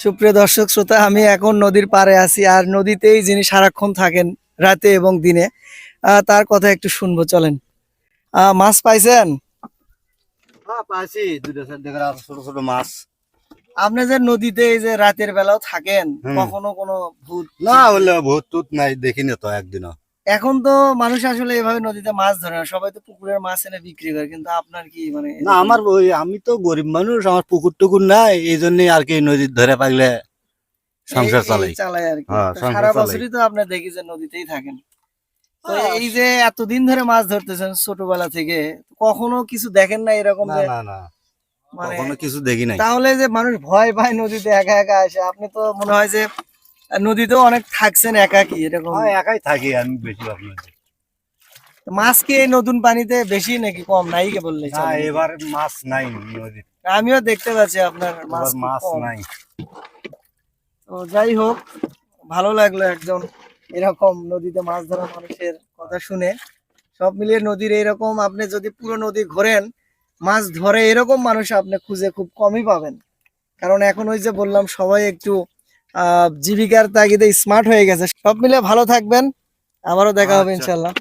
সুপ্রিয় দর্শক শ্রোতা, আমি এখন নদীর পাড়ে আছি আর নদীতেই যিনি সারাক্ষণ থাকেন রাতে এবং দিনে, তার কথা একটু শুনবো, চলেন। মাছ পাইছেন? হ্যাঁ পাইছি, দুটো চারটে করে আর ছোট ছোট মাছ। আপনি যে নদীতে এই যে রাতের বেলাও থাকেন, হুম। কখনো কোনো ভূত? না হলে ভূত টুত নাই, দেখিনি তো একদিনও। এখন তো মানুষ আসলে এভাবে নদীতে মাছ ধরে না, সবাই তো পুকুরের মাছ এনে বিক্রি করে, কিন্তু আপনার কি মানে না আমার ওই, আমি তো গরিব মানুষ, আমার পুকুর টুকুর নাই, এই জন্যই আর কি নদীর ধরে পাইলে সংসার চালাই। চালায় আর কি। হ্যাঁ, তো সংসার সারা চালাই। বছরই তো আপনি দেখি যে নদীতেই থাকেন। তো হ্যাঁ, এই যে এতদিন ধরে মাছ ধরতেছেন ছোটবেলা থেকে, কখনো কিছু দেখেন না এরকম না যে না না, মানে? কখনো কিছু দেখি নাই। তাহলে যে মানুষ ভয় পায় নদীতে একা একা আসে, আপনি তো মনে হয় যে নদীতেও অনেক থাকছেন একাকি এরকম। হ্যাঁ একাই থাকি আমি বেশিরভাগ নদী। মাছ কি এই নতুন পানিতে বেশি নাকি কম, নাই কে বললে না চলে? এবার মাছ নাই নদীর, আমিও দেখতে পাচ্ছি আপনার মাছ এবার খুব মাছ কম। নাই। তো যাই হোক, ভালো লাগলো একজন এরকম নদীতে মাছ ধরা মানুষের কথা শুনে। সব মিলিয়ে নদীর এরকম আপনি যদি পুরো নদী ঘোরেন, মাছ ধরে এরকম মানুষ আপনি খুঁজে খুব কমই পাবেন। কারণ এখন ওই যে বললাম, সবাই একটু জীবিকার তাগিদে স্মার্ট হয়ে গেছে। সব মিলে ভালো থাকবেন, আবারও দেখা হবে আচ্ছা। ইনশাল্লাহ।